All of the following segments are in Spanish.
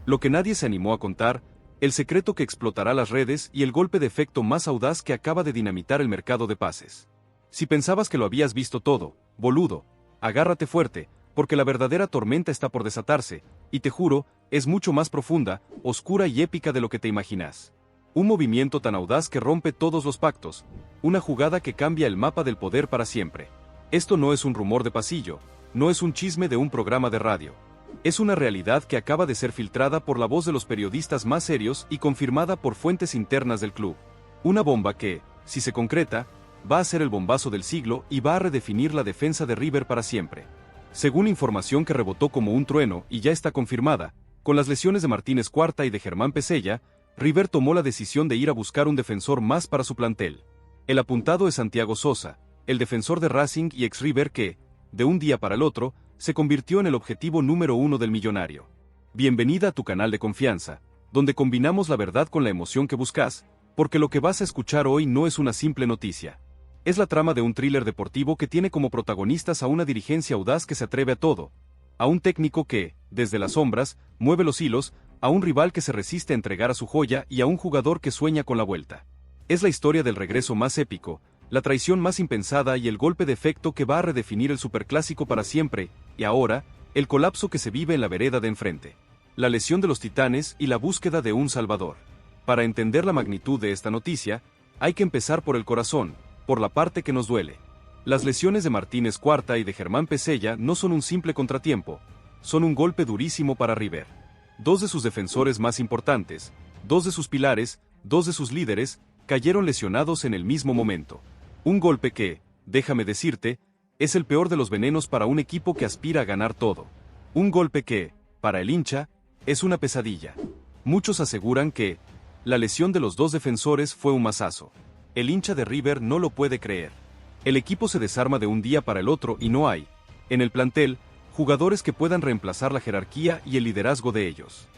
Lo que nadie se animó a contar, el secreto que explotará las redes y el golpe de efecto más audaz que acaba de dinamitar el mercado de pases. Si pensabas que lo habías visto todo, boludo, agárrate fuerte, porque la verdadera tormenta está por desatarse, y te juro, es mucho más profunda, oscura y épica de lo que te imaginas. Un movimiento tan audaz que rompe todos los pactos, una jugada que cambia el mapa del poder para siempre. Esto no es un rumor de pasillo, no es un chisme de un programa de radio. Es una realidad que acaba de ser filtrada por la voz de los periodistas más serios y confirmada por fuentes internas del club. Una bomba que, si se concreta, va a ser el bombazo del siglo y va a redefinir la defensa de River para siempre. Según información que rebotó como un trueno y ya está confirmada, con las lesiones de Martínez Cuarta y de Germán Pesella, River tomó la decisión de ir a buscar un defensor más para su plantel. El apuntado es Santiago Sosa, el defensor de Racing y ex-River que, de un día para el otro, se convirtió en el objetivo número 1 del millonario. Bienvenida a tu canal de confianza, donde combinamos la verdad con la emoción que buscas, porque lo que vas a escuchar hoy no es una simple noticia. Es la trama de un thriller deportivo que tiene como protagonistas a una dirigencia audaz que se atreve a todo, a un técnico que, desde las sombras, mueve los hilos, a un rival que se resiste a entregar a su joya y a un jugador que sueña con la vuelta. Es la historia del regreso más épico, la traición más impensada y el golpe de efecto que va a redefinir el superclásico para siempre, y ahora, el colapso que se vive en la vereda de enfrente. La lesión de los Titanes y la búsqueda de un salvador. Para entender la magnitud de esta noticia, hay que empezar por el corazón, por la parte que nos duele. Las lesiones de Martínez Cuarta y de Germán Pesella no son un simple contratiempo, son un golpe durísimo para River. Dos de sus defensores más importantes, dos de sus pilares, dos de sus líderes, cayeron lesionados en el mismo momento. Un golpe que, déjame decirte, es el peor de los venenos para un equipo que aspira a ganar todo. Un golpe que, para el hincha, es una pesadilla. Muchos aseguran que la lesión de los dos defensores fue un mazazo. El hincha de River no lo puede creer. El equipo se desarma de un día para el otro y no hay, en el plantel, jugadores que puedan reemplazar la jerarquía y el liderazgo de ellos.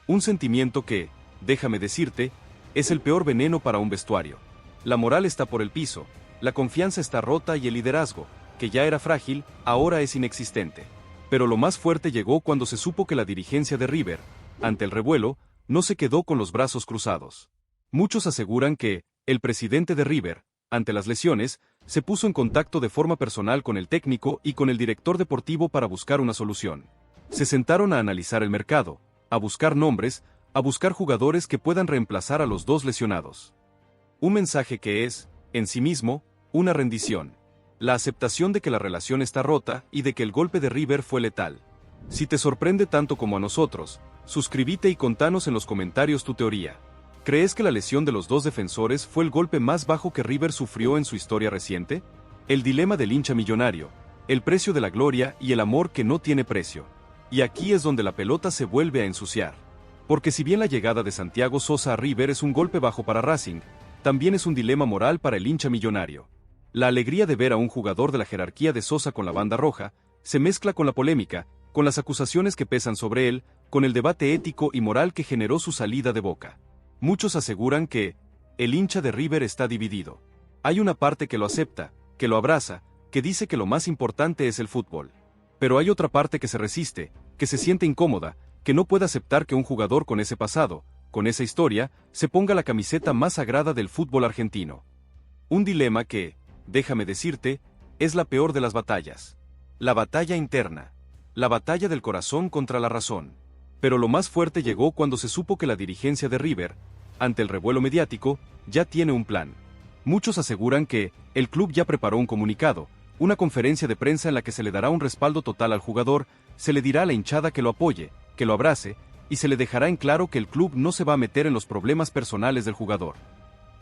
Un sentimiento que, déjame decirte, es el peor veneno para un vestuario. La moral está por el piso, la confianza está rota y el liderazgo, que ya era frágil, ahora es inexistente. Pero lo más fuerte llegó cuando se supo que la dirigencia de River, ante el revuelo, no se quedó con los brazos cruzados. Muchos aseguran que el presidente de River, ante las lesiones, se puso en contacto de forma personal con el técnico y con el director deportivo para buscar una solución. Se sentaron a analizar el mercado, a buscar nombres, a buscar jugadores que puedan reemplazar a los dos lesionados. Un mensaje que es, en sí mismo, una rendición. La aceptación de que la relación está rota y de que el golpe de River fue letal. Si te sorprende tanto como a nosotros, suscríbete y contanos en los comentarios tu teoría. ¿Crees que la lesión de los dos defensores fue el golpe más bajo que River sufrió en su historia reciente? El dilema del hincha millonario, el precio de la gloria y el amor que no tiene precio. Y aquí es donde la pelota se vuelve a ensuciar. Porque si bien la llegada de Santiago Sosa a River es un golpe bajo para Racing, también es un dilema moral para el hincha millonario. La alegría de ver a un jugador de la jerarquía de Sosa con la banda roja, se mezcla con la polémica, con las acusaciones que pesan sobre él, con el debate ético y moral que generó su salida de Boca. Muchos aseguran que el hincha de River está dividido. Hay una parte que lo acepta, que lo abraza, que dice que lo más importante es el fútbol. Pero hay otra parte que se resiste, que se siente incómoda, que no puede aceptar que un jugador con ese pasado, con esa historia, se ponga la camiseta más sagrada del fútbol argentino. Un dilema que, déjame decirte, es la peor de las batallas. La batalla interna. La batalla del corazón contra la razón. Pero lo más fuerte llegó cuando se supo que la dirigencia de River, ante el revuelo mediático, ya tiene un plan. Muchos aseguran que el club ya preparó un comunicado, una conferencia de prensa en la que se le dará un respaldo total al jugador, se le dirá a la hinchada que lo apoye, que lo abrace, y se le dejará en claro que el club no se va a meter en los problemas personales del jugador.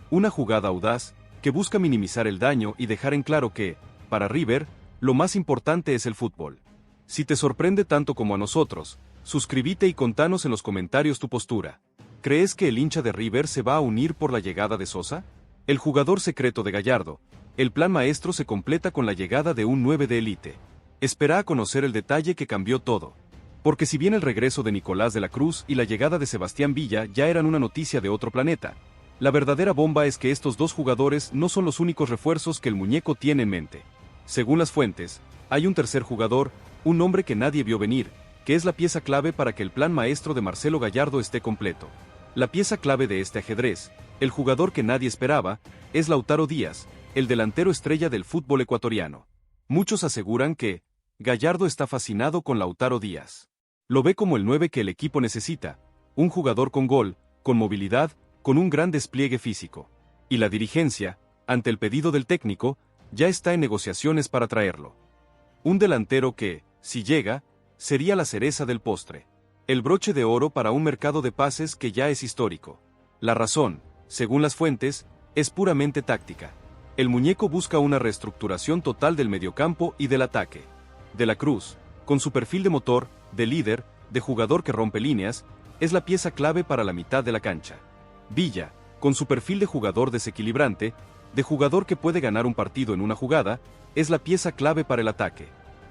Una jugada audaz, que busca minimizar el daño y dejar en claro que, para River, lo más importante es el fútbol. Si te sorprende tanto como a nosotros, suscríbete y contanos en los comentarios tu postura. ¿Crees que el hincha de River se va a unir por la llegada de Sosa? El jugador secreto de Gallardo. El plan maestro se completa con la llegada de un 9 de élite. Espera a conocer el detalle que cambió todo. Porque si bien el regreso de Nicolás de la Cruz y la llegada de Sebastián Villa ya eran una noticia de otro planeta, la verdadera bomba es que estos dos jugadores no son los únicos refuerzos que el muñeco tiene en mente. Según las fuentes, hay un tercer jugador, un nombre que nadie vio venir, que es la pieza clave para que el plan maestro de Marcelo Gallardo esté completo. La pieza clave de este ajedrez, el jugador que nadie esperaba, es Lautaro Díaz, el delantero estrella del fútbol ecuatoriano. Muchos aseguran que Gallardo está fascinado con Lautaro Díaz. Lo ve como el 9 que el equipo necesita, un jugador con gol, con movilidad, con un gran despliegue físico. Y la dirigencia, ante el pedido del técnico, ya está en negociaciones para traerlo. Un delantero que, si llega, sería la cereza del postre. El broche de oro para un mercado de pases que ya es histórico. La razón, según las fuentes, es puramente táctica. El muñeco busca una reestructuración total del mediocampo y del ataque. De la Cruz, con su perfil de motor, de líder, de jugador que rompe líneas, es la pieza clave para la mitad de la cancha. Villa, con su perfil de jugador desequilibrante, de jugador que puede ganar un partido en una jugada, es la pieza clave para el ataque.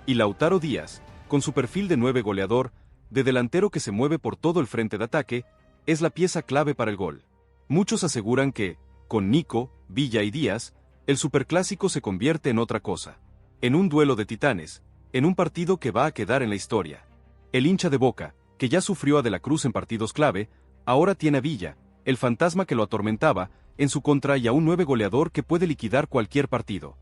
Y Lautaro Díaz, con su perfil de 9 goleador, de delantero que se mueve por todo el frente de ataque, es la pieza clave para el gol. Muchos aseguran que, con Nico, Villa y Díaz, el superclásico se convierte en otra cosa. En un duelo de titanes, en un partido que va a quedar en la historia. El hincha de Boca, que ya sufrió a De la Cruz en partidos clave, ahora tiene a Villa, el fantasma que lo atormentaba, en su contra y a un 9 goleador que puede liquidar cualquier partido.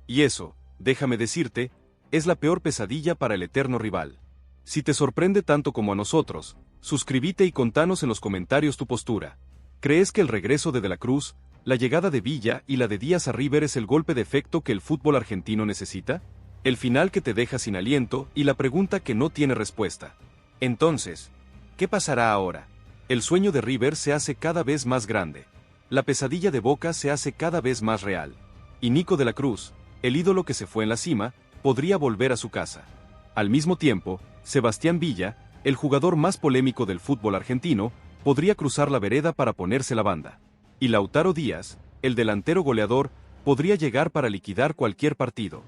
Y eso, déjame decirte, es la peor pesadilla para el eterno rival. Si te sorprende tanto como a nosotros, suscríbete y contanos en los comentarios tu postura. ¿Crees que el regreso de la Cruz, la llegada de Villa y la de Díaz a River es el golpe de efecto que el fútbol argentino necesita? El final que te deja sin aliento y la pregunta que no tiene respuesta. Entonces, ¿qué pasará ahora? El sueño de River se hace cada vez más grande. La pesadilla de Boca se hace cada vez más real. Y Nico de la Cruz, el ídolo que se fue en la cima, podría volver a su casa. Al mismo tiempo, Sebastián Villa, el jugador más polémico del fútbol argentino, podría cruzar la vereda para ponerse la banda. Y Lautaro Díaz, el delantero goleador, podría llegar para liquidar cualquier partido.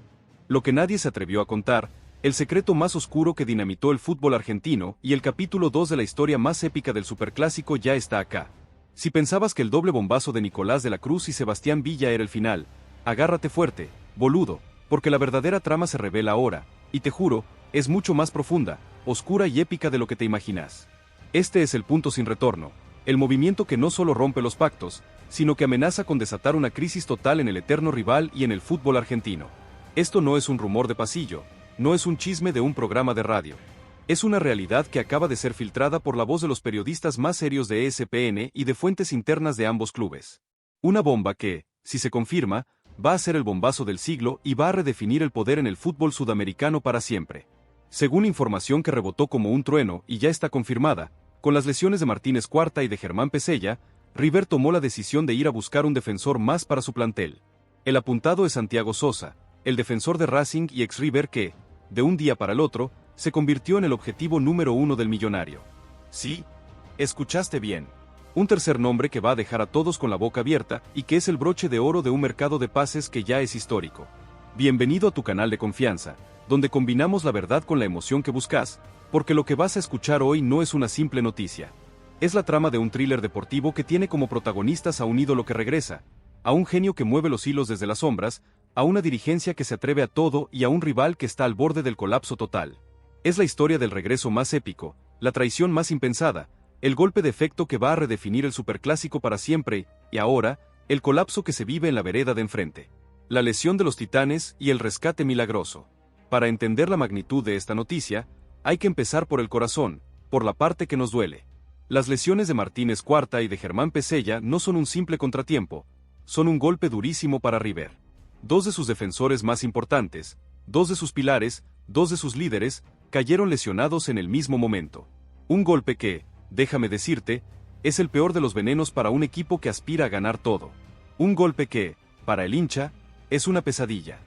Lo que nadie se atrevió a contar, el secreto más oscuro que dinamitó el fútbol argentino y el capítulo 2 de la historia más épica del superclásico ya está acá. Si pensabas que el doble bombazo de Nicolás de la Cruz y Sebastián Villa era el final, agárrate fuerte, boludo, porque la verdadera trama se revela ahora, y te juro, es mucho más profunda, oscura y épica de lo que te imaginas. Este es el punto sin retorno, el movimiento que no solo rompe los pactos, sino que amenaza con desatar una crisis total en el eterno rival y en el fútbol argentino. Esto no es un rumor de pasillo, no es un chisme de un programa de radio. Es una realidad que acaba de ser filtrada por la voz de los periodistas más serios de ESPN y de fuentes internas de ambos clubes. Una bomba que, si se confirma, va a ser el bombazo del siglo y va a redefinir el poder en el fútbol sudamericano para siempre. Según información que rebotó como un trueno y ya está confirmada, con las lesiones de Martínez Cuarta y de Germán Pesella, River tomó la decisión de ir a buscar un defensor más para su plantel. El apuntado es Santiago Sosa, el defensor de Racing y ex-River que, de un día para el otro, se convirtió en el objetivo número 1 del millonario. Sí, escuchaste bien. Un tercer nombre que va a dejar a todos con la boca abierta y que es el broche de oro de un mercado de pases que ya es histórico. Bienvenido a tu canal de confianza, donde combinamos la verdad con la emoción que buscas, porque lo que vas a escuchar hoy no es una simple noticia. Es la trama de un thriller deportivo que tiene como protagonistas a un ídolo que regresa, a un genio que mueve los hilos desde las sombras, a una dirigencia que se atreve a todo y a un rival que está al borde del colapso total. Es la historia del regreso más épico, la traición más impensada, el golpe de efecto que va a redefinir el superclásico para siempre, y ahora, el colapso que se vive en la vereda de enfrente. La lesión de los titanes y el rescate milagroso. Para entender la magnitud de esta noticia, hay que empezar por el corazón, por la parte que nos duele. Las lesiones de Martínez Cuarta y de Germán Pesella no son un simple contratiempo, son un golpe durísimo para River. Dos de sus defensores más importantes, dos de sus pilares, dos de sus líderes, cayeron lesionados en el mismo momento. Un golpe que, déjame decirte, es el peor de los venenos para un equipo que aspira a ganar todo. Un golpe que, para el hincha, es una pesadilla.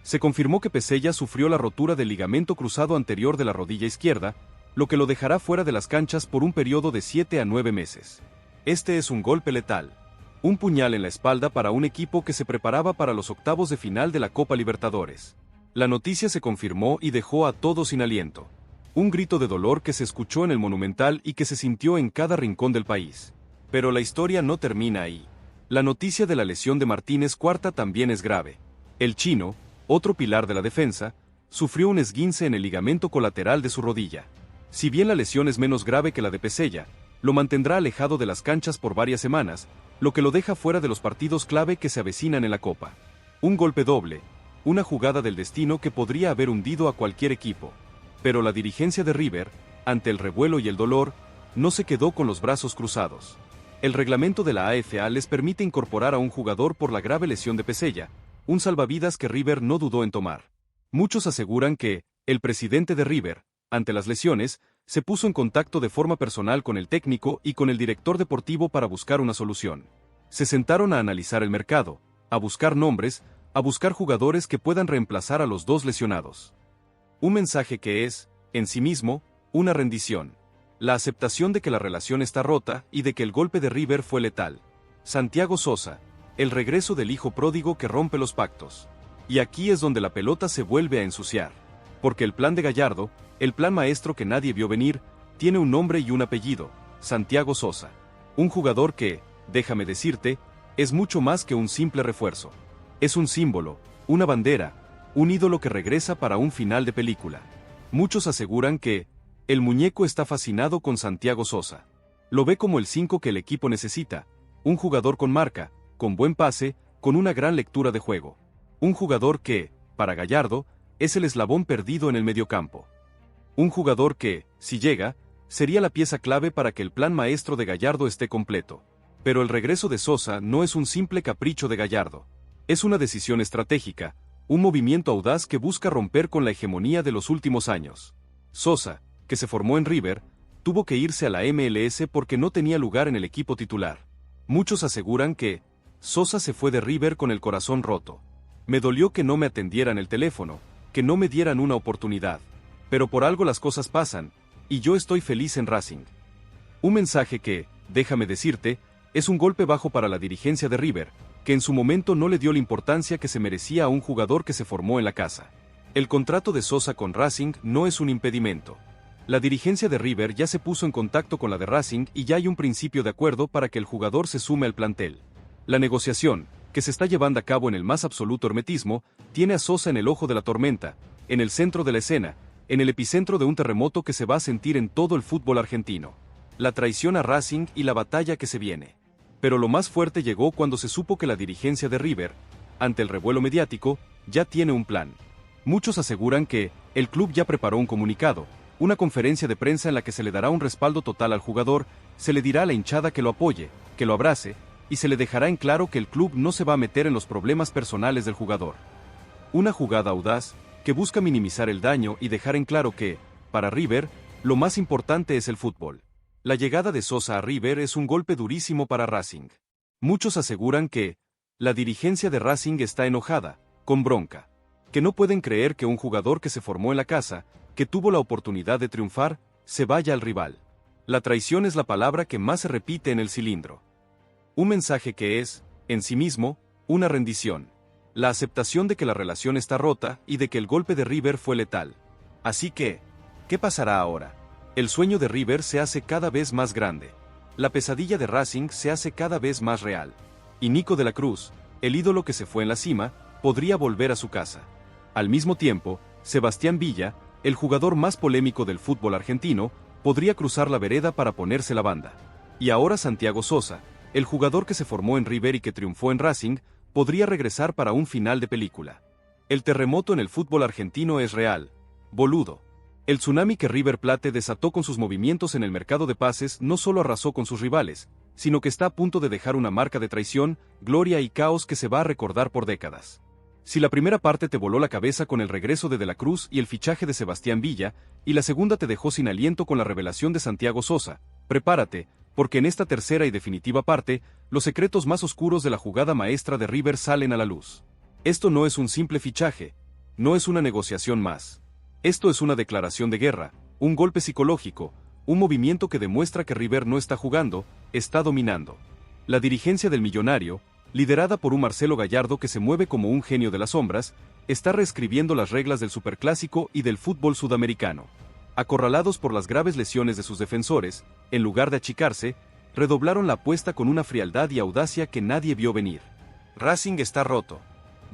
Se confirmó que Pesella sufrió la rotura del ligamento cruzado anterior de la rodilla izquierda, lo que lo dejará fuera de las canchas por un periodo de 7 a 9 meses. Este es un golpe letal. Un puñal en la espalda para un equipo que se preparaba para los octavos de final de la Copa Libertadores. La noticia se confirmó y dejó a todos sin aliento. Un grito de dolor que se escuchó en el Monumental y que se sintió en cada rincón del país. Pero la historia no termina ahí. La noticia de la lesión de Martínez Cuarta también es grave. El chino, otro pilar de la defensa, sufrió un esguince en el ligamento colateral de su rodilla. Si bien la lesión es menos grave que la de Pesella, lo mantendrá alejado de las canchas por varias semanas, lo que lo deja fuera de los partidos clave que se avecinan en la Copa. Un golpe doble, una jugada del destino que podría haber hundido a cualquier equipo. Pero la dirigencia de River, ante el revuelo y el dolor, no se quedó con los brazos cruzados. El reglamento de la AFA les permite incorporar a un jugador por la grave lesión de Pesella, un salvavidas que River no dudó en tomar. Muchos aseguran que, el presidente de River, ante las lesiones, se puso en contacto de forma personal con el técnico y con el director deportivo para buscar una solución. Se sentaron a analizar el mercado, a buscar nombres, a buscar jugadores que puedan reemplazar a los dos lesionados. Un mensaje que es, en sí mismo, una rendición. La aceptación de que la relación está rota y de que el golpe de River fue letal. Santiago Sosa, el regreso del hijo pródigo que rompe los pactos. Y aquí es donde la pelota se vuelve a ensuciar. Porque el plan de Gallardo, el plan maestro que nadie vio venir, tiene un nombre y un apellido, Santiago Sosa. Un jugador que, déjame decirte, es mucho más que un simple refuerzo. Es un símbolo, una bandera, un ídolo que regresa para un final de película. Muchos aseguran que, el muñeco está fascinado con Santiago Sosa. Lo ve como el 5 que el equipo necesita, un jugador con marca, con buen pase, con una gran lectura de juego. Un jugador que, para Gallardo, es el eslabón perdido en el mediocampo. Un jugador que, si llega, sería la pieza clave para que el plan maestro de Gallardo esté completo. Pero el regreso de Sosa no es un simple capricho de Gallardo. Es una decisión estratégica, un movimiento audaz que busca romper con la hegemonía de los últimos años. Sosa, que se formó en River, tuvo que irse a la MLS porque no tenía lugar en el equipo titular. Muchos aseguran que Sosa se fue de River con el corazón roto. Me dolió que no me atendieran el teléfono, que no me dieran una oportunidad. Pero por algo las cosas pasan, y yo estoy feliz en Racing. Un mensaje que, déjame decirte, es un golpe bajo para la dirigencia de River, que en su momento no le dio la importancia que se merecía a un jugador que se formó en la casa. El contrato de Sosa con Racing no es un impedimento. La dirigencia de River ya se puso en contacto con la de Racing y ya hay un principio de acuerdo para que el jugador se sume al plantel. La negociación, que se está llevando a cabo en el más absoluto hermetismo, tiene a Sosa en el ojo de la tormenta, en el centro de la escena, en el epicentro de un terremoto que se va a sentir en todo el fútbol argentino. La traición a Racing y la batalla que se viene. Pero lo más fuerte llegó cuando se supo que la dirigencia de River, ante el revuelo mediático, ya tiene un plan. Muchos aseguran que el club ya preparó un comunicado, una conferencia de prensa en la que se le dará un respaldo total al jugador, se le dirá a la hinchada que lo apoye, que lo abrace, y se le dejará en claro que el club no se va a meter en los problemas personales del jugador. Una jugada audaz, que busca minimizar el daño y dejar en claro que, para River, lo más importante es el fútbol. La llegada de Sosa a River es un golpe durísimo para Racing. Muchos aseguran que la dirigencia de Racing está enojada, con bronca, que no pueden creer que un jugador que se formó en la casa, que tuvo la oportunidad de triunfar, se vaya al rival. La traición es la palabra que más se repite en el cilindro. Un mensaje que es, en sí mismo, una rendición. La aceptación de que la relación está rota y de que el golpe de River fue letal. Así que, ¿qué pasará ahora? El sueño de River se hace cada vez más grande. La pesadilla de Racing se hace cada vez más real. Y Nico de la Cruz, el ídolo que se fue en la cima, podría volver a su casa. Al mismo tiempo, Sebastián Villa, el jugador más polémico del fútbol argentino, podría cruzar la vereda para ponerse la banda. Y ahora Santiago Sosa, el jugador que se formó en River y que triunfó en Racing, podría regresar para un final de película. El terremoto en el fútbol argentino es real, boludo. El tsunami que River Plate desató con sus movimientos en el mercado de pases no solo arrasó con sus rivales, sino que está a punto de dejar una marca de traición, gloria y caos que se va a recordar por décadas. Si la primera parte te voló la cabeza con el regreso de la Cruz y el fichaje de Sebastián Villa, y la segunda te dejó sin aliento con la revelación de Santiago Sosa, prepárate, porque en esta tercera y definitiva parte, los secretos más oscuros de la jugada maestra de River salen a la luz. Esto no es un simple fichaje, no es una negociación más. Esto es una declaración de guerra, un golpe psicológico, un movimiento que demuestra que River no está jugando, está dominando. La dirigencia del millonario, liderada por un Marcelo Gallardo que se mueve como un genio de las sombras, está reescribiendo las reglas del superclásico y del fútbol sudamericano. Acorralados por las graves lesiones de sus defensores, en lugar de achicarse, redoblaron la apuesta con una frialdad y audacia que nadie vio venir. Racing está roto.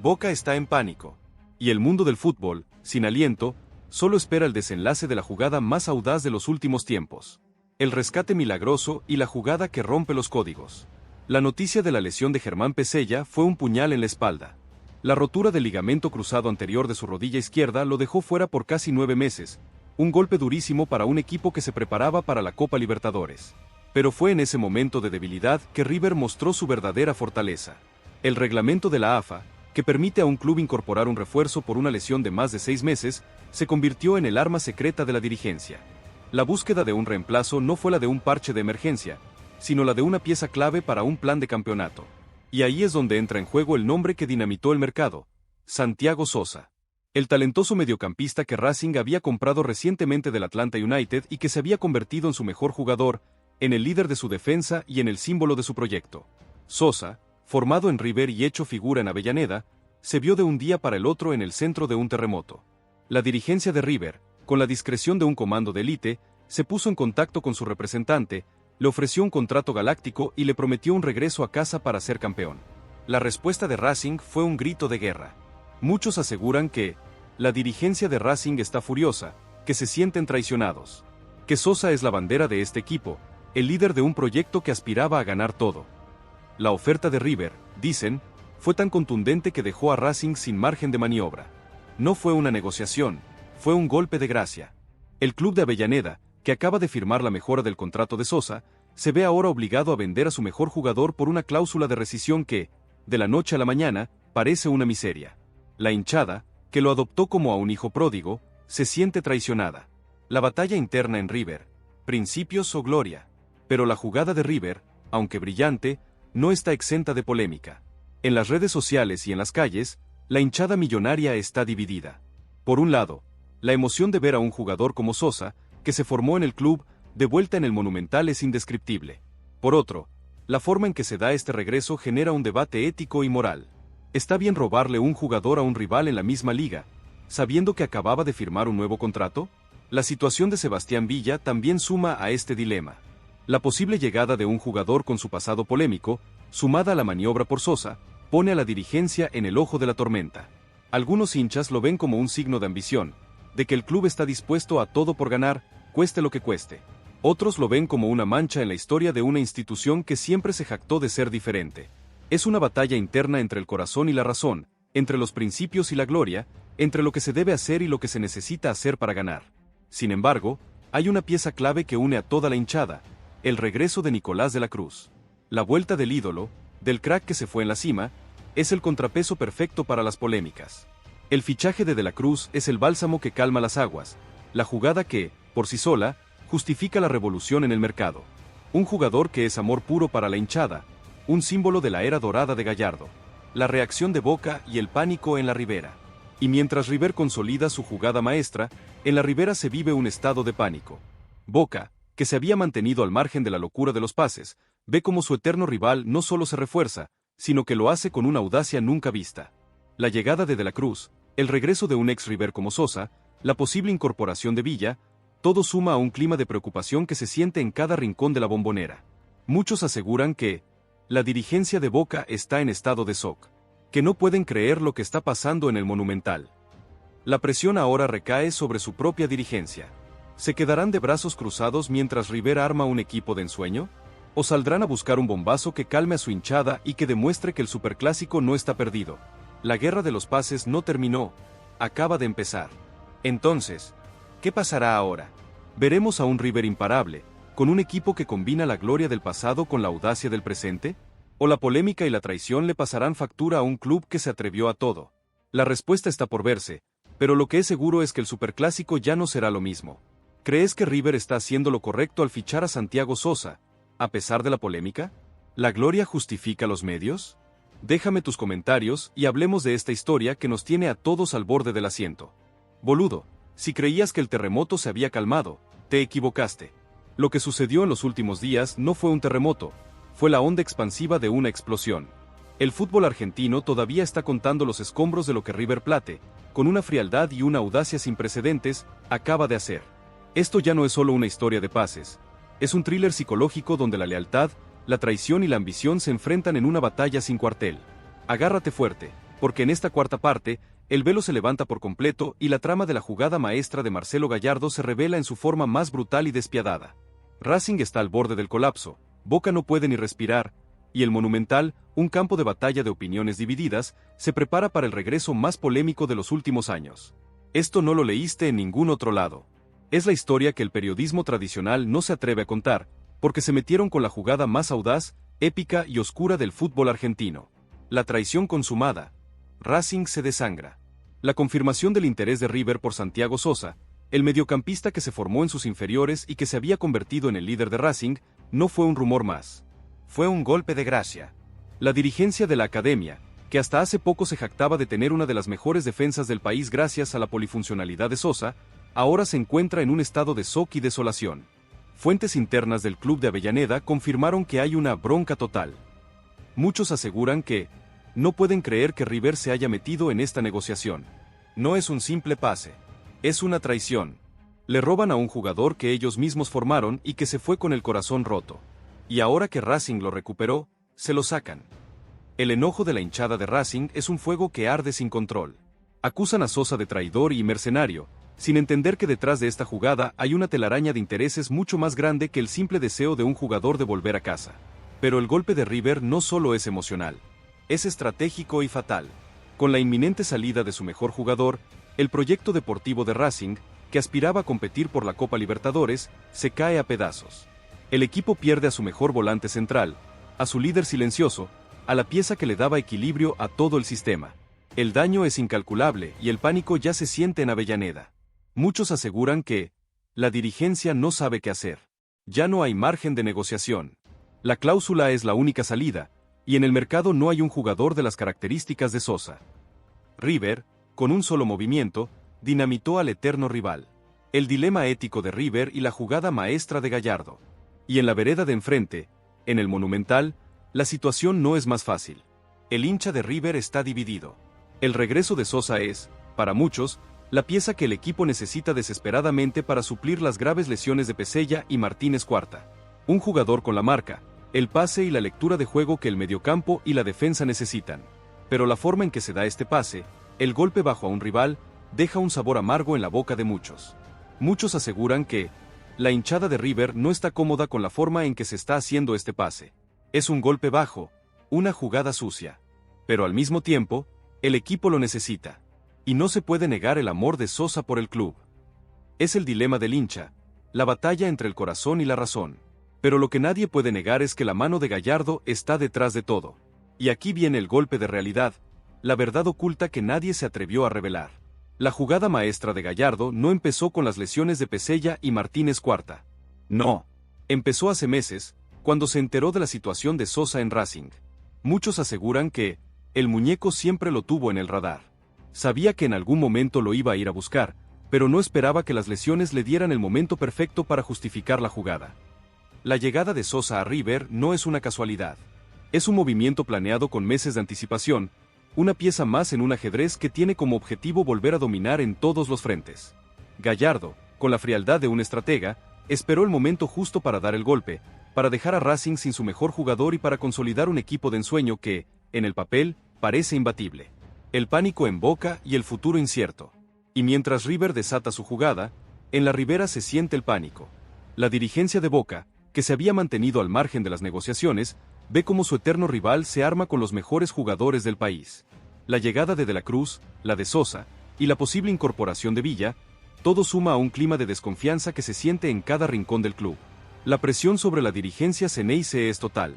Boca está en pánico. Y el mundo del fútbol, sin aliento, Solo espera el desenlace de la jugada más audaz de los últimos tiempos. El rescate milagroso y la jugada que rompe los códigos. La noticia de la lesión de Germán Pesella fue un puñal en la espalda. La rotura del ligamento cruzado anterior de su rodilla izquierda lo dejó fuera por casi 9 meses, un golpe durísimo para un equipo que se preparaba para la Copa Libertadores. Pero fue en ese momento de debilidad que River mostró su verdadera fortaleza. El reglamento de la AFA, que permite a un club incorporar un refuerzo por una lesión de más de 6 meses, se convirtió en el arma secreta de la dirigencia. La búsqueda de un reemplazo no fue la de un parche de emergencia, sino la de una pieza clave para un plan de campeonato. Y ahí es donde entra en juego el nombre que dinamitó el mercado: Santiago Sosa. El talentoso mediocampista que Racing había comprado recientemente del Atlanta United y que se había convertido en su mejor jugador, en el líder de su defensa y en el símbolo de su proyecto. Sosa, formado en River y hecho figura en Avellaneda, se vio de un día para el otro en el centro de un terremoto. La dirigencia de River, con la discreción de un comando de élite, se puso en contacto con su representante, le ofreció un contrato galáctico y le prometió un regreso a casa para ser campeón. La respuesta de Racing fue un grito de guerra. Muchos aseguran que la dirigencia de Racing está furiosa, que se sienten traicionados, que Sosa es la bandera de este equipo, el líder de un proyecto que aspiraba a ganar todo. La oferta de River, dicen, fue tan contundente que dejó a Racing sin margen de maniobra. No fue una negociación, fue un golpe de gracia. El club de Avellaneda, que acaba de firmar la mejora del contrato de Sosa, se ve ahora obligado a vender a su mejor jugador por una cláusula de rescisión que, de la noche a la mañana, parece una miseria. La hinchada, que lo adoptó como a un hijo pródigo, se siente traicionada. La batalla interna en River, principios o gloria. Pero la jugada de River, aunque brillante, no está exenta de polémica. En las redes sociales y en las calles, la hinchada millonaria está dividida. Por un lado, la emoción de ver a un jugador como Sosa, que se formó en el club, de vuelta en el Monumental es indescriptible. Por otro, la forma en que se da este regreso genera un debate ético y moral. ¿Está bien robarle un jugador a un rival en la misma liga, sabiendo que acababa de firmar un nuevo contrato? La situación de Sebastián Villa también suma a este dilema. La posible llegada de un jugador con su pasado polémico, sumada a la maniobra por Sosa, pone a la dirigencia en el ojo de la tormenta. Algunos hinchas lo ven como un signo de ambición, de que el club está dispuesto a todo por ganar, cueste lo que cueste. Otros lo ven como una mancha en la historia de una institución que siempre se jactó de ser diferente. Es una batalla interna entre el corazón y la razón, entre los principios y la gloria, entre lo que se debe hacer y lo que se necesita hacer para ganar. Sin embargo, hay una pieza clave que une a toda la hinchada: el regreso de Nicolás de la Cruz. La vuelta del ídolo, del crack que se fue en la cima, es el contrapeso perfecto para las polémicas. El fichaje de la Cruz es el bálsamo que calma las aguas, la jugada que, por sí sola, justifica la revolución en el mercado. Un jugador que es amor puro para la hinchada, un símbolo de la era dorada de Gallardo. La reacción de Boca y el pánico en la Ribera. Y mientras River consolida su jugada maestra, en la Ribera se vive un estado de pánico. Boca, que se había mantenido al margen de la locura de los pases, ve como su eterno rival no solo se refuerza, sino que lo hace con una audacia nunca vista. La llegada de la Cruz, el regreso de un ex River como Sosa, la posible incorporación de Villa, todo suma a un clima de preocupación que se siente en cada rincón de la Bombonera. Muchos aseguran que la dirigencia de Boca está en estado de shock, que no pueden creer lo que está pasando en el Monumental. La presión ahora recae sobre su propia dirigencia. ¿Se quedarán de brazos cruzados mientras River arma un equipo de ensueño? ¿O saldrán a buscar un bombazo que calme a su hinchada y que demuestre que el superclásico no está perdido? La guerra de los pases no terminó, acaba de empezar. Entonces, ¿qué pasará ahora? ¿Veremos a un River imparable, con un equipo que combina la gloria del pasado con la audacia del presente? ¿O la polémica y la traición le pasarán factura a un club que se atrevió a todo? La respuesta está por verse, pero lo que es seguro es que el superclásico ya no será lo mismo. ¿Crees que River está haciendo lo correcto al fichar a Santiago Sosa, a pesar de la polémica? ¿La gloria justifica los medios? Déjame tus comentarios y hablemos de esta historia que nos tiene a todos al borde del asiento. Boludo, si creías que el terremoto se había calmado, te equivocaste. Lo que sucedió en los últimos días no fue un terremoto, fue la onda expansiva de una explosión. El fútbol argentino todavía está contando los escombros de lo que River Plate, con una frialdad y una audacia sin precedentes, acaba de hacer. Esto ya no es solo una historia de pases, es un thriller psicológico donde la lealtad, la traición y la ambición se enfrentan en una batalla sin cuartel. Agárrate fuerte, porque en esta cuarta parte, El velo se levanta por completo y la trama de la jugada maestra de Marcelo Gallardo se revela en su forma más brutal y despiadada. Racing está al borde del colapso, Boca no puede ni respirar, y el Monumental, un campo de batalla de opiniones divididas, se prepara para el regreso más polémico de los últimos años. Esto no lo leíste en ningún otro lado. Es la historia que el periodismo tradicional no se atreve a contar, porque se metieron con la jugada más audaz, épica y oscura del fútbol argentino. La traición consumada. Racing se desangra. La confirmación del interés de River por Santiago Sosa, el mediocampista que se formó en sus inferiores y que se había convertido en el líder de Racing, no fue un rumor más. Fue un golpe de gracia. La dirigencia de la academia, que hasta hace poco se jactaba de tener una de las mejores defensas del país gracias a la polifuncionalidad de Sosa, ahora se encuentra en un estado de shock y desolación. Fuentes internas del club de Avellaneda confirmaron que hay una bronca total. Muchos aseguran que no pueden creer que River se haya metido en esta negociación. No es un simple pase. Es una traición. Le roban a un jugador que ellos mismos formaron y que se fue con el corazón roto. Y ahora que Racing lo recuperó, se lo sacan. El enojo de la hinchada de Racing es un fuego que arde sin control. Acusan a Sosa de traidor y mercenario, sin entender que detrás de esta jugada hay una telaraña de intereses mucho más grande que el simple deseo de un jugador de volver a casa. Pero el golpe de River no solo es emocional, es estratégico y fatal. Con la inminente salida de su mejor jugador, el proyecto deportivo de Racing, que aspiraba a competir por la Copa Libertadores, se cae a pedazos. El equipo pierde a su mejor volante central, a su líder silencioso, a la pieza que le daba equilibrio a todo el sistema. El daño es incalculable y el pánico ya se siente en Avellaneda. Muchos aseguran que la dirigencia no sabe qué hacer. Ya no hay margen de negociación. La cláusula es la única salida, y en el mercado no hay un jugador de las características de Sosa. River, con un solo movimiento, dinamitó al eterno rival. El dilema ético de River y la jugada maestra de Gallardo. Y en la vereda de enfrente, en el Monumental, la situación no es más fácil. El hincha de River está dividido. El regreso de Sosa es, para muchos, la pieza que el equipo necesita desesperadamente para suplir las graves lesiones de Pesella y Martínez Cuarta. Un jugador con la marca, el pase y la lectura de juego que el mediocampo y la defensa necesitan. Pero la forma en que se da este pase, el golpe bajo a un rival, deja un sabor amargo en la boca de muchos. Muchos aseguran que la hinchada de River no está cómoda con la forma en que se está haciendo este pase. Es un golpe bajo, una jugada sucia. Pero al mismo tiempo, el equipo lo necesita. Y no se puede negar el amor de Sosa por el club. Es el dilema del hincha, la batalla entre el corazón y la razón. Pero lo que nadie puede negar es que la mano de Gallardo está detrás de todo. Y aquí viene el golpe de realidad, la verdad oculta que nadie se atrevió a revelar. La jugada maestra de Gallardo no empezó con las lesiones de Pesella y Martínez Cuarta. No. Empezó hace meses, cuando se enteró de la situación de Sosa en Racing. Muchos aseguran que el muñeco siempre lo tuvo en el radar. Sabía que en algún momento lo iba a ir a buscar, pero no esperaba que las lesiones le dieran el momento perfecto para justificar la jugada. La llegada de Sosa a River no es una casualidad. Es un movimiento planeado con meses de anticipación, una pieza más en un ajedrez que tiene como objetivo volver a dominar en todos los frentes. Gallardo, con la frialdad de un estratega, esperó el momento justo para dar el golpe, para dejar a Racing sin su mejor jugador y para consolidar un equipo de ensueño que, en el papel, parece imbatible. El pánico en Boca y el futuro incierto. Y mientras River desata su jugada, en la ribera se siente el pánico. La dirigencia de Boca, que se había mantenido al margen de las negociaciones, ve cómo su eterno rival se arma con los mejores jugadores del país. La llegada de la Cruz, la de Sosa, y la posible incorporación de Villa, todo suma a un clima de desconfianza que se siente en cada rincón del club. La presión sobre la dirigencia Ceneice es total.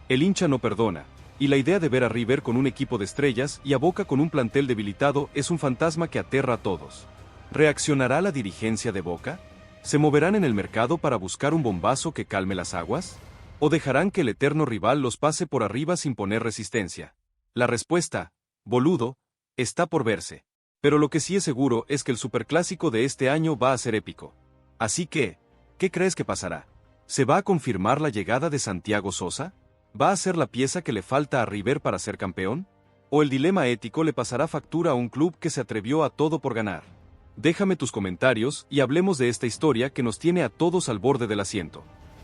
El hincha no perdona, y la idea de ver a River con un equipo de estrellas y a Boca con un plantel debilitado es un fantasma que aterra a todos. ¿Reaccionará la dirigencia de Boca? ¿Se moverán en el mercado para buscar un bombazo que calme las aguas? ¿O dejarán que el eterno rival los pase por arriba sin poner resistencia? La respuesta, boludo, está por verse. Pero lo que sí es seguro es que el superclásico de este año va a ser épico. Así que, ¿qué crees que pasará? ¿Se va a confirmar la llegada de Santiago Sosa? ¿Va a ser la pieza que le falta a River para ser campeón? ¿O el dilema ético le pasará factura a un club que se atrevió a todo por ganar? Déjame tus comentarios y hablemos de esta historia que nos tiene a todos al borde del asiento.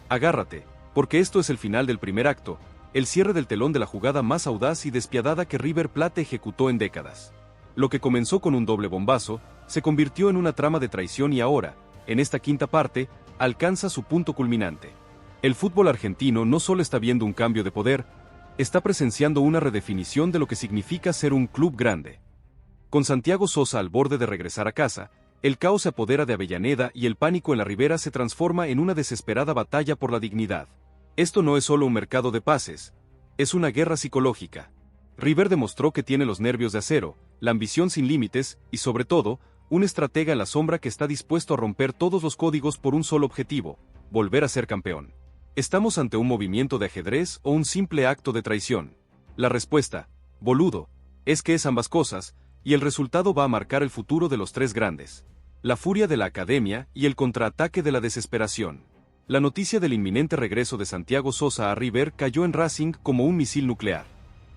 Agárrate, porque esto es el final del primer acto, el cierre del telón de la jugada más audaz y despiadada que River Plate ejecutó en décadas. Lo que comenzó con un doble bombazo, se convirtió en una trama de traición y ahora, en esta quinta parte, alcanza su punto culminante. El fútbol argentino no solo está viendo un cambio de poder, está presenciando una redefinición de lo que significa ser un club grande. Con Santiago Sosa al borde de regresar a casa, el caos se apodera de Avellaneda y el pánico en la Ribera se transforma en una desesperada batalla por la dignidad. Esto no es solo un mercado de pases, es una guerra psicológica. River demostró que tiene los nervios de acero, la ambición sin límites y, sobre todo, un estratega en la sombra que está dispuesto a romper todos los códigos por un solo objetivo: volver a ser campeón. ¿Estamos ante un movimiento de ajedrez o un simple acto de traición? La respuesta, boludo, es que es ambas cosas, y el resultado va a marcar el futuro de los tres grandes. La furia de la academia y el contraataque de la desesperación. La noticia del inminente regreso de Santiago Sosa a River cayó en Racing como un misil nuclear.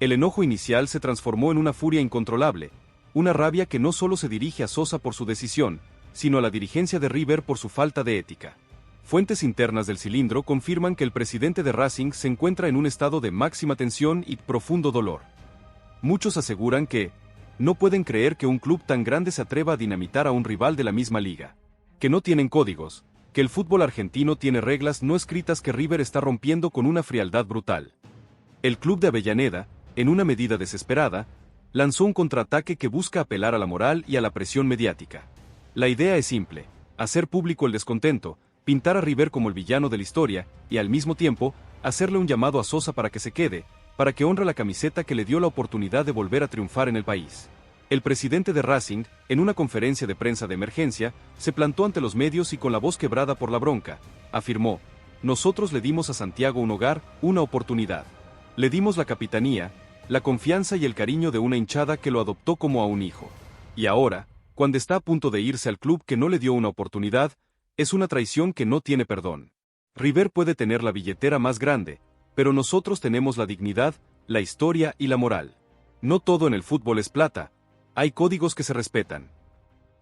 El enojo inicial se transformó en una furia incontrolable, una rabia que no solo se dirige a Sosa por su decisión, sino a la dirigencia de River por su falta de ética. Fuentes internas del cilindro confirman que el presidente de Racing se encuentra en un estado de máxima tensión y profundo dolor. Muchos aseguran que no pueden creer que un club tan grande se atreva a dinamitar a un rival de la misma liga, que no tienen códigos, que el fútbol argentino tiene reglas no escritas que River está rompiendo con una frialdad brutal. El club de Avellaneda, en una medida desesperada, lanzó un contraataque que busca apelar a la moral y a la presión mediática. La idea es simple: hacer público el descontento, pintar a River como el villano de la historia, y al mismo tiempo, hacerle un llamado a Sosa para que se quede, para que honre la camiseta que le dio la oportunidad de volver a triunfar en el país. El presidente de Racing, en una conferencia de prensa de emergencia, se plantó ante los medios y con la voz quebrada por la bronca, afirmó: nosotros le dimos a Santiago un hogar, una oportunidad. Le dimos la capitanía, la confianza y el cariño de una hinchada que lo adoptó como a un hijo. Y ahora, cuando está a punto de irse al club que no le dio una oportunidad, es una traición que no tiene perdón. River puede tener la billetera más grande, pero nosotros tenemos la dignidad, la historia y la moral. No todo en el fútbol es plata, hay códigos que se respetan.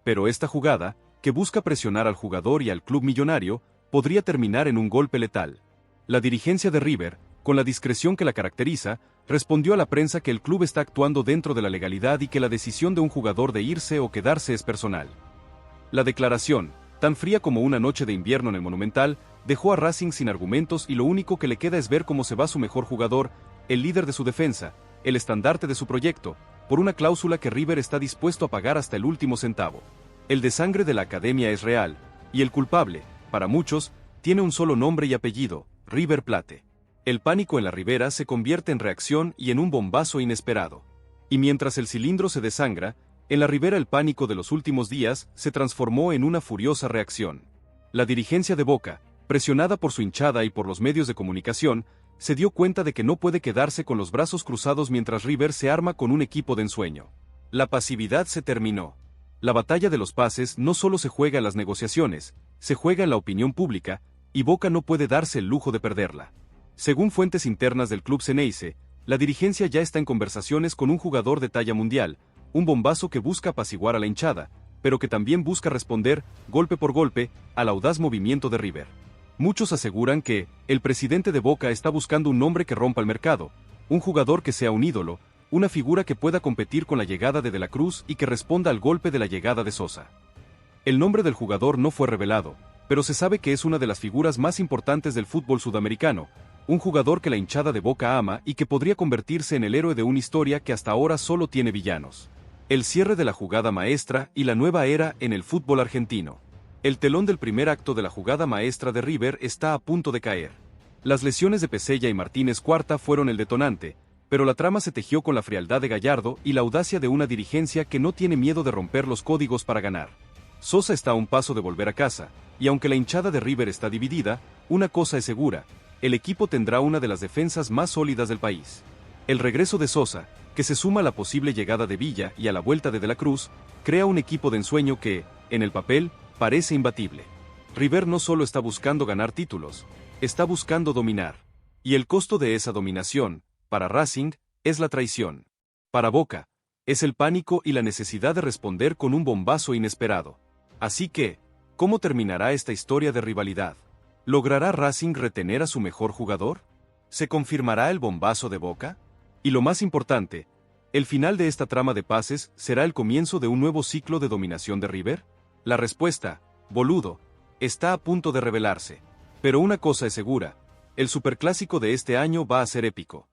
Pero esta jugada, que busca presionar al jugador y al club millonario, podría terminar en un golpe letal. La dirigencia de River, con la discreción que la caracteriza, respondió a la prensa que el club está actuando dentro de la legalidad y que la decisión de un jugador de irse o quedarse es personal. La declaración, tan fría como una noche de invierno en el Monumental, dejó a Racing sin argumentos y lo único que le queda es ver cómo se va su mejor jugador, el líder de su defensa, el estandarte de su proyecto, por una cláusula que River está dispuesto a pagar hasta el último centavo. El desangre de la academia es real, y el culpable, para muchos, tiene un solo nombre y apellido: River Plate. El pánico en la Ribera se convierte en reacción y en un bombazo inesperado. Y mientras el cilindro se desangra, en la Ribera el pánico de los últimos días se transformó en una furiosa reacción. La dirigencia de Boca, presionada por su hinchada y por los medios de comunicación, se dio cuenta de que no puede quedarse con los brazos cruzados mientras River se arma con un equipo de ensueño. La pasividad se terminó. La batalla de los pases no solo se juega en las negociaciones, se juega en la opinión pública, y Boca no puede darse el lujo de perderla. Según fuentes internas del club Ceneice, la dirigencia ya está en conversaciones con un jugador de talla mundial, un bombazo que busca apaciguar a la hinchada, pero que también busca responder, golpe por golpe, al audaz movimiento de River. Muchos aseguran que el presidente de Boca está buscando un nombre que rompa el mercado, un jugador que sea un ídolo, una figura que pueda competir con la llegada de De la Cruz y que responda al golpe de la llegada de Sosa. El nombre del jugador no fue revelado, pero se sabe que es una de las figuras más importantes del fútbol sudamericano, un jugador que la hinchada de Boca ama y que podría convertirse en el héroe de una historia que hasta ahora solo tiene villanos. El cierre de la jugada maestra y la nueva era en el fútbol argentino. El telón del primer acto de la jugada maestra de River está a punto de caer. Las lesiones de Pesella y Martínez Cuarta fueron el detonante, pero la trama se tejió con la frialdad de Gallardo y la audacia de una dirigencia que no tiene miedo de romper los códigos para ganar. Sosa está a un paso de volver a casa, y aunque la hinchada de River está dividida, una cosa es segura: el equipo tendrá una de las defensas más sólidas del país. El regreso de Sosa, que se suma a la posible llegada de Villa y a la vuelta de La Cruz, crea un equipo de ensueño que, en el papel, parece imbatible. River no solo está buscando ganar títulos, está buscando dominar. Y el costo de esa dominación, para Racing, es la traición. Para Boca, es el pánico y la necesidad de responder con un bombazo inesperado. Así que, ¿cómo terminará esta historia de rivalidad? ¿Logrará Racing retener a su mejor jugador? ¿Se confirmará el bombazo de Boca? Y lo más importante, ¿El final de esta trama de pases será el comienzo de un nuevo ciclo de dominación de River? La respuesta, boludo, está a punto de revelarse. Pero una cosa es segura, el superclásico de este año va a ser épico.